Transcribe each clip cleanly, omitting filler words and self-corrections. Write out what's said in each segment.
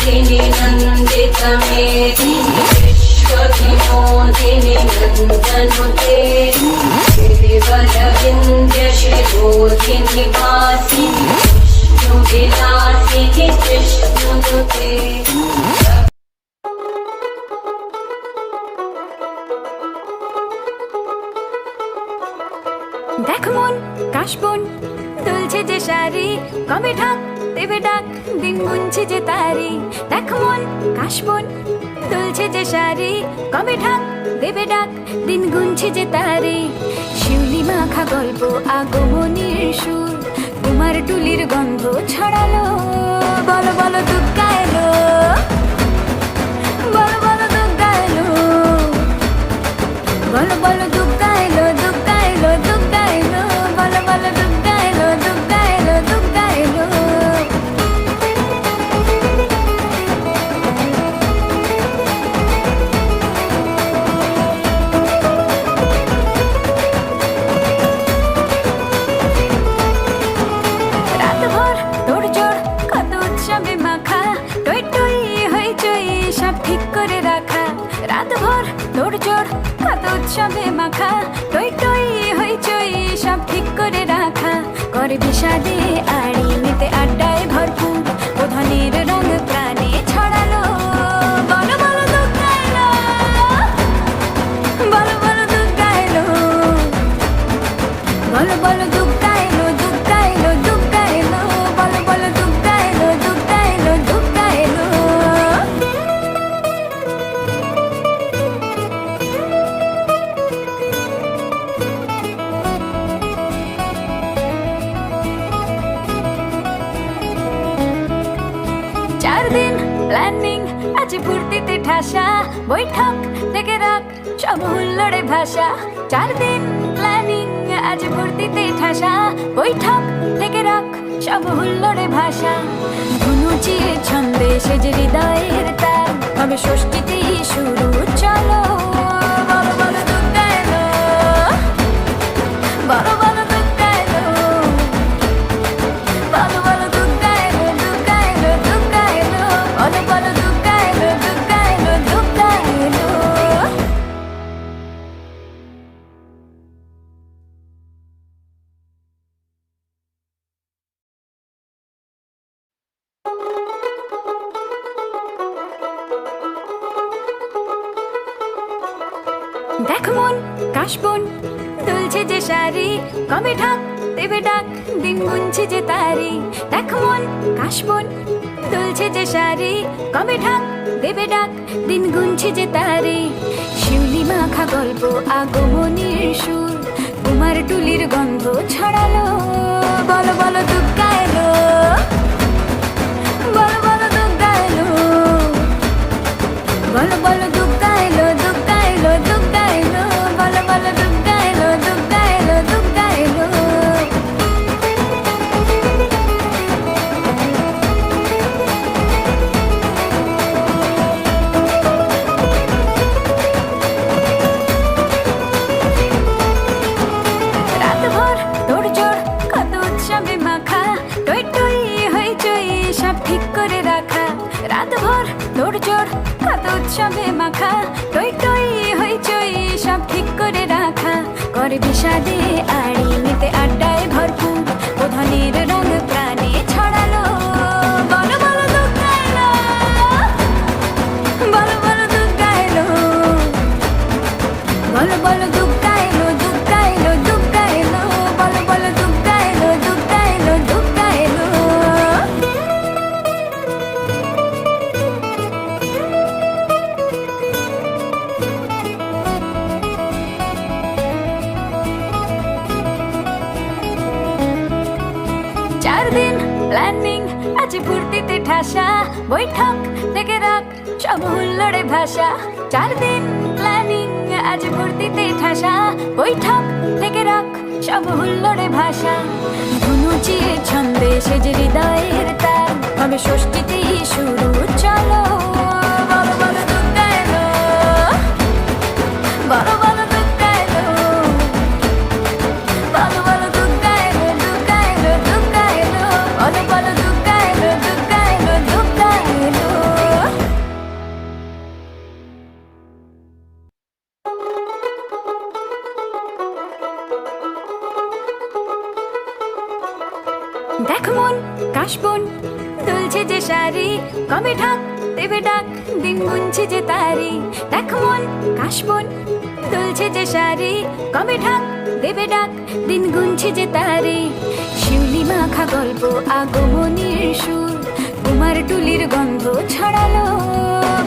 विनोदिनि नन्दितमेदिनि विश्वविनोदिनि नन्दनुते गिरिवरविन्द्यशिरोधिनि वासिनि विष्णुविलासिनि विष्णुनुते। দেখ মন কাশবন দুলছে যে শাড়ি, কবে ঢাক দেবে ডাক দিন গুনছে যে তারি। দেখ মন কাশবন দুলছে যে শাড়ি, কবে ঢাক দেবে ডাক দিন গুনছে যে তারি। শিউলি মাখা গল্প আগমনীর সুর, তোমার টুলির গন্ধ ছড়ালো। বলো বলো দুগ্গা এলো, বলো বলো দুগ্গা এলো, বলো বলো দুগ্গা এলো, দুগ্গা এলো, দুগ্গা এলো, বলো বলো দুগ্গা এলো, দুগ্গা এলো, দুগ্গা এলো। রাতভর তোড়জোড় কত উৎসবে মাখা, টই টই হইচই সব ঠিক করে রাখা। রাতভর তোড়জোড় কত উৎসবে মাখা, টই টই হইচই সব ঠিক করে রাখা। করে বিষাদে আড়ি মেতে আড্ডায় ভরপুর, ওধানের রঙ প্রাণে ছড়ালো। বলো বলো দুগ্গা এলো, বলো বলো দুগ্গা এলো, বলো বলো দুগ্গা এলো, দুগ্গা এলো, দুগ্গা এলো, বলো বলো দুগ্গা এলো, দুগ্গা এলো, দুগ্গা এলো। 4 দিন প্ল্যানিং আছে ফুর্তিতে ঠাসা, বৈঠক থেকে রাখ সব হুল্লোড়ে ভাষা। 4 দিন প্ল্যানিং আছে ফুর্তিতে ঠাসা, বৈঠক থেকে রাখ সব হুল্লোড়ে ভাষা। ধনুচিয়ে ছন্দে সেজে হৃদয়ের তার, তবে ষষ্ঠীতেই শুরু চলো। বলো বলো দুগ্গা এলো, বলো বলো দুগ্গা এলো, বলো বলো দুগ্গা এলো, দুগ্গা এলো, দুগ্গা এলো, বলো বলো দুগ্গা এলো, দুগ্গা এলো, দুগ্গা এলো। দেখ মন কাশবন দুলছে যে শাড়ি, কবে ঢাক দেবে ডাক দিন গুনছে যে তারি। দেখ মন কাশবন দুলছে যে শাড়ি, কবে ঢাক দেবে ডাক দিন গুনছে যে তারি। শিউলি মাখা গল্প আগমনীর সুর, তোমার টুলির গন্ধ ছড়ালো। বলো বলো দুগ্গা এলো, বলো বলো দুগ্গা এলো, বলো বলো দুগ্গা এলো, দুগ্গা এলো, দুগ্গা এলো, বলো বলো দুগ্গা এলো, দুগ্গা এলো, দুগ্গা এলো। রাতভর তোড়জোড় কত উৎসবে মাখা, টই টই হইচই সব ঠিক করে রাখা। রাতভর তোড়জোড় কত উৎসবে মাখা, টই টই হইচই সব ঠিক করে রাখা। করে বিষাদে আড়ি মেতে আড্ডায় ভরপুর, ওধানের রঙ প্রাণে ছড়ালো। বলো বলো দুগ্গা এলো, বলো বলো দুগ্গা এলো, বলো বলো দুগ্গা এলো, দুগ্গা এলো, দুগ্গা এলো, বলো বলো দুগ্গা এলো, দুগ্গা এলো, দুগ্গা এলো। 4 দিন প্ল্যানিং আছে ফুর্তিতে ঠাসা, বৈঠক থেকে রাখ সব হুল্লোড়ে ভাষা। 4 দিন প্ল্যানিং আছে ফুর্তিতে ঠাসা, বৈঠক থেকে রাখ সব হুল্লোড়ে ভাষা। ধনুচিয়ে ছন্দে সেজে হৃদয়ের তার, তবে ষষ্ঠীতেই শুরু চলো। বলো বলো দুগ্গা এলো, বলো বলো দুগ্গা এলো, বলো বলো দুগ্গা এলো, দুগ্গা এলো, দুগ্গা এলো, বলো বলো দুগ্গা এলো, দুগ্গা এলো, দুগ্গা এলো। দেখ মন কাশবন দুলছে যে শাড়ি, কবে ঢাক দেবে ডাক, দিন গুনছে যে তারি। দেখ মন কাশবন দুলছে যে শাড়ি, কবে ঢাক দেবে ডাক, দিন গুনছে যে তারি। শিউলি মাখা গল্প আগমনির সুর, কুমার টুলির গন্ধ ছড়ালো।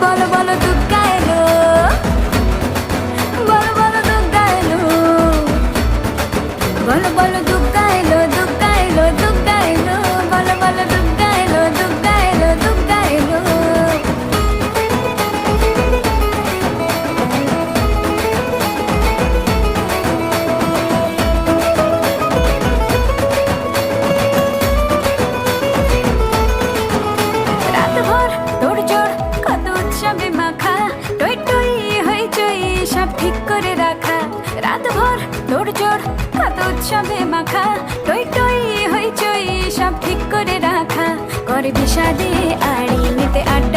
বলো বলো দুগ্গা এলো, বলো বলো দুগ্গা এলো, বলো বলো দুগ্গা এলো, দুগ্গা এলো, দুগ্গা এলো, বলো বলো দুগ্গা এলো, দুগ্গা এলো, দুগ্গা এলো। রাতভর তোড়জোড় কত উৎসবে মাখা, টই টই হইচই সব ঠিক করে রাখা। রাতভর তোড়জোড় কত উৎসবে মাখা, টই টই হইচই সব ঠিক করে রাখা। করে বিষাদে আড়ি নিতে আড্ডা